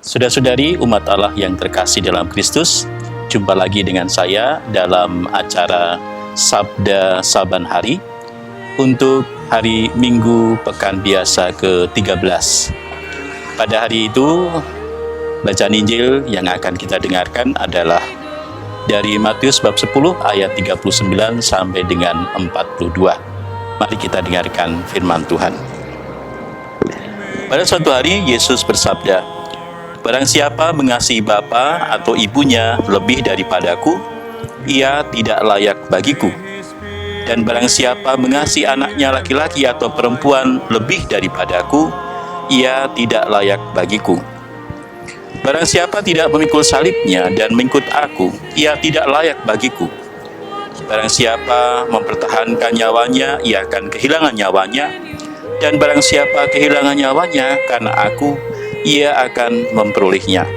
Saudara-saudari umat Allah yang terkasih dalam Kristus, jumpa lagi dengan saya dalam acara Sabda Saban Hari untuk hari Minggu Pekan Biasa ke-13. Pada hari itu, bacaan Injil yang akan kita dengarkan adalah dari Matius bab 10 ayat 39 sampai dengan 42. Mari kita dengarkan firman Tuhan. Pada suatu hari Yesus bersabda, "Barang siapa mengasihi bapa atau ibunya lebih daripadaku, ia tidak layak bagiku. Dan barang siapa mengasihi anaknya laki-laki atau perempuan lebih daripadaku, ia tidak layak bagiku. Barang siapa tidak memikul salibnya dan mengikut aku, ia tidak layak bagiku. Barang siapa mempertahankan nyawanya, ia akan kehilangan nyawanya. Dan barang siapa kehilangan nyawanya karena aku, ia akan memperolehnya.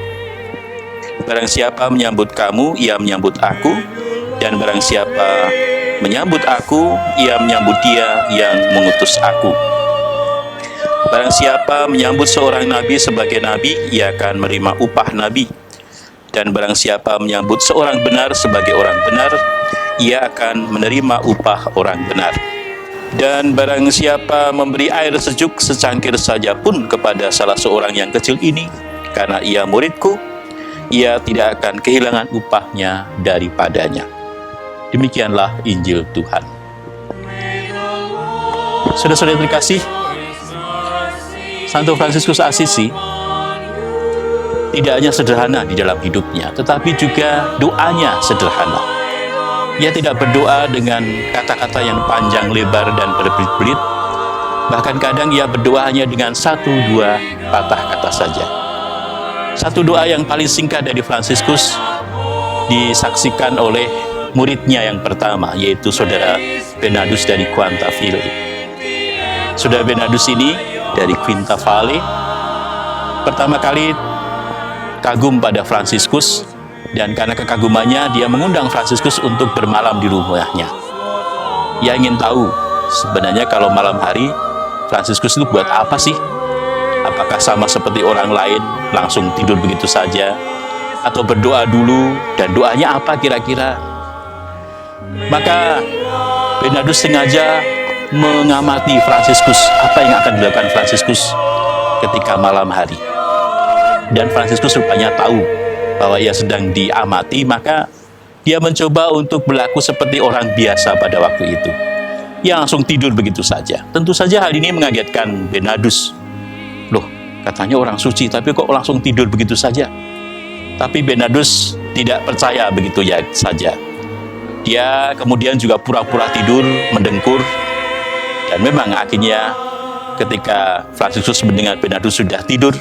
Barang siapa menyambut kamu, ia menyambut aku. Dan barang siapa menyambut aku, ia menyambut dia yang mengutus aku. Barang siapa menyambut seorang nabi sebagai nabi, ia akan menerima upah nabi. Dan barang siapa menyambut seorang benar sebagai orang benar, ia akan menerima upah orang benar. Dan barang siapa memberi air sejuk secangkir saja pun kepada salah seorang yang kecil ini, karena ia muridku, ia tidak akan kehilangan upahnya daripadanya." Demikianlah Injil Tuhan. Saudara-saudara terkasih, Santo Fransiskus Assisi tidak hanya sederhana di dalam hidupnya, tetapi juga doanya sederhana. Ia tidak berdoa dengan kata-kata yang panjang lebar dan berbelit-belit. Bahkan kadang ia berdoa hanya dengan 1-2 patah kata saja. Satu doa yang paling singkat dari Fransiskus disaksikan oleh muridnya yang pertama, yaitu Saudara Bernardus dari Quintavalle. Saudara Bernardus ini dari Quintavalle pertama kali kagum pada Fransiskus, dan karena kekagumannya dia mengundang Fransiskus untuk bermalam di rumahnya. Ia ingin tahu sebenarnya kalau malam hari Fransiskus itu buat apa sih? Apakah sama seperti orang lain langsung tidur begitu saja, atau berdoa dulu, dan doanya apa kira-kira? Maka Bernardus sengaja mengamati Fransiskus, apa yang akan dilakukan Fransiskus ketika malam hari. Dan Fransiskus rupanya tahu bahwa ia sedang diamati, maka dia mencoba untuk berlaku seperti orang biasa pada waktu itu. Ia langsung tidur begitu saja. Tentu saja hal ini mengagetkan Bernardus. Loh, katanya orang suci, tapi kok langsung tidur begitu saja? Tapi Bernardus tidak percaya begitu ya saja. Dia kemudian juga pura-pura tidur, mendengkur. Dan memang akhirnya ketika Fransiskus mendengar Bernardus sudah tidur,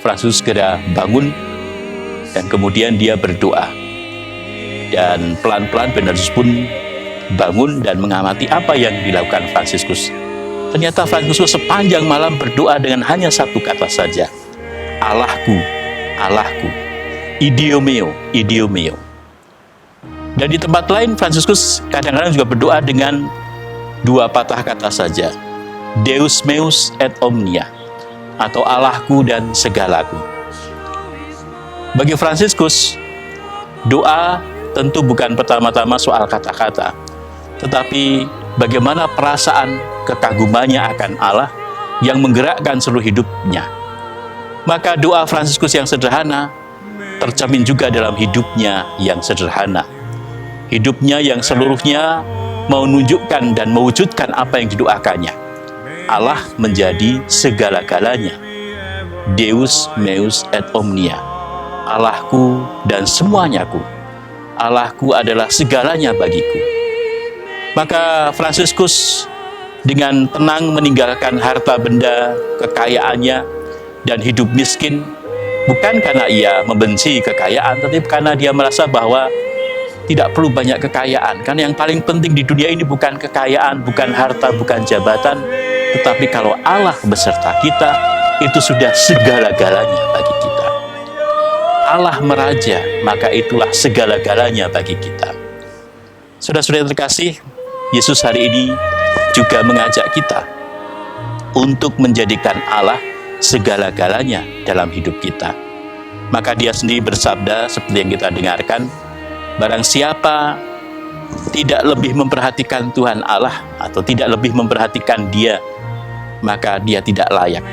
Fransiskus segera bangun, dan kemudian dia berdoa. Dan pelan-pelan Bernardus pun bangun dan mengamati apa yang dilakukan Fransiskus. Ternyata Fransiskus sepanjang malam berdoa dengan hanya satu kata saja. Allahku, Allahku, ideo meo, ideo meo. Dan di tempat lain Fransiskus kadang-kadang juga berdoa dengan 2 patah kata saja. Deus meus et omnia, atau Allahku dan segalaku. Bagi Fransiskus, doa tentu bukan pertama-tama soal kata-kata, tetapi bagaimana perasaan kekagumannya akan Allah yang menggerakkan seluruh hidupnya. Maka doa Fransiskus yang sederhana tercermin juga dalam hidupnya yang sederhana. Hidupnya yang seluruhnya menunjukkan dan mewujudkan apa yang didoakannya. Allah menjadi segala-galanya. Deus meus et omnia. Allahku dan semuanyaku. Allahku adalah segalanya bagiku. Maka Fransiskus dengan tenang meninggalkan harta benda, kekayaannya, dan hidup miskin, bukan karena ia membenci kekayaan, tetapi karena dia merasa bahwa tidak perlu banyak kekayaan. Karena yang paling penting di dunia ini bukan kekayaan, bukan harta, bukan jabatan, tetapi kalau Allah beserta kita, itu sudah segala-galanya bagi kita. Allah meraja, maka itulah segala-galanya bagi kita. Saudara-saudara terkasih, Yesus hari ini juga mengajak kita untuk menjadikan Allah segala-galanya dalam hidup kita. Maka dia sendiri bersabda seperti yang kita dengarkan, barang siapa tidak lebih memperhatikan Tuhan Allah atau tidak lebih memperhatikan Dia, maka dia tidak layak.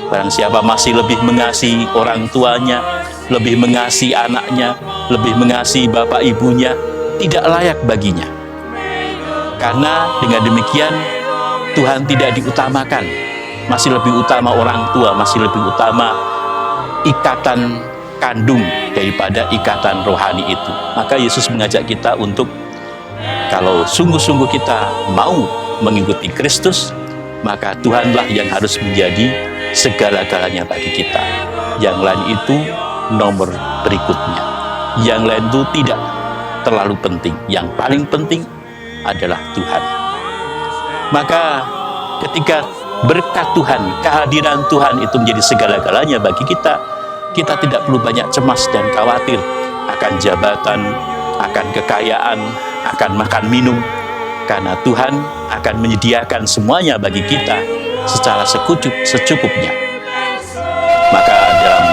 Barang siapa masih lebih mengasihi orang tuanya, lebih mengasihi anaknya, lebih mengasihi bapak ibunya, tidak layak baginya. Karena dengan demikian Tuhan tidak diutamakan, masih lebih utama orang tua, masih lebih utama ikatan kandung daripada ikatan rohani itu. Maka Yesus mengajak kita untuk, kalau sungguh-sungguh kita mau mengikuti Kristus, maka Tuhanlah yang harus menjadi segala-galanya bagi kita. Yang lain itu nomor berikutnya. Yang lain itu tidak terlalu penting. Yang paling penting adalah Tuhan. Maka ketika berkat Tuhan, kehadiran Tuhan itu menjadi segala-galanya bagi kita, kita tidak perlu banyak cemas dan khawatir akan jabatan, akan kekayaan, akan makan minum, karena Tuhan akan menyediakan semuanya bagi kita secara secukupnya. Maka dalam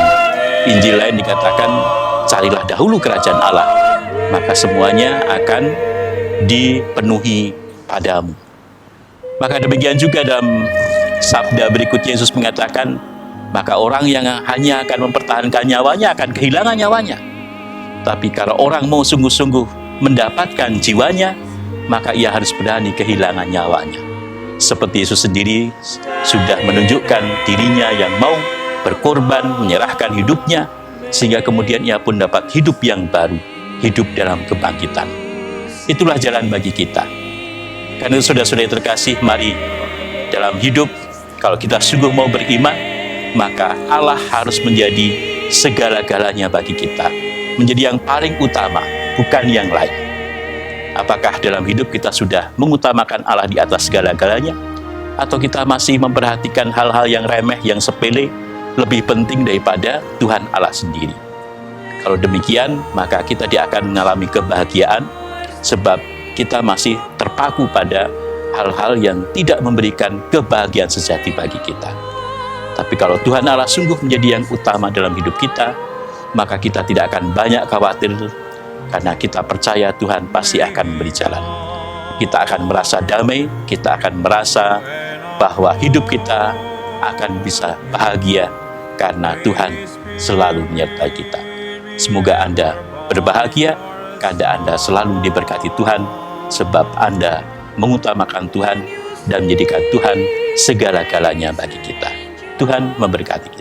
Injil lain dikatakan, carilah dahulu kerajaan Allah, maka semuanya akan dipenuhi padamu. Maka demikian juga dalam sabda berikutnya Yesus mengatakan, maka orang yang hanya akan mempertahankan nyawanya akan kehilangan nyawanya. Tapi kalau orang mau sungguh-sungguh mendapatkan jiwanya, maka ia harus berani kehilangan nyawanya. Seperti Yesus sendiri sudah menunjukkan dirinya yang mau berkorban, menyerahkan hidupnya, sehingga kemudian ia pun dapat hidup yang baru, hidup dalam kebangkitan. Itulah jalan bagi kita. Karena itu saudara-saudara terkasih, mari dalam hidup, kalau kita sungguh mau beriman, maka Allah harus menjadi segala-galanya bagi kita, menjadi yang paling utama, bukan yang lain. Apakah dalam hidup kita sudah mengutamakan Allah di atas segala-galanya, atau kita masih memperhatikan hal-hal yang remeh, yang sepele, lebih penting daripada Tuhan Allah sendiri? Kalau demikian, maka kita tidak akan mengalami kebahagiaan, sebab kita masih terpaku pada hal-hal yang tidak memberikan kebahagiaan sejati bagi kita. Tapi kalau Tuhan Allah sungguh menjadi yang utama dalam hidup kita, maka kita tidak akan banyak khawatir, karena kita percaya Tuhan pasti akan memberi jalan. Kita akan merasa damai, kita akan merasa bahwa hidup kita akan bisa bahagia, karena Tuhan selalu menyertai kita. Semoga Anda berbahagia, karena Anda selalu diberkati Tuhan, sebab Anda mengutamakan Tuhan dan menjadikan Tuhan segala-galanya bagi kita. Tuhan memberkati kita.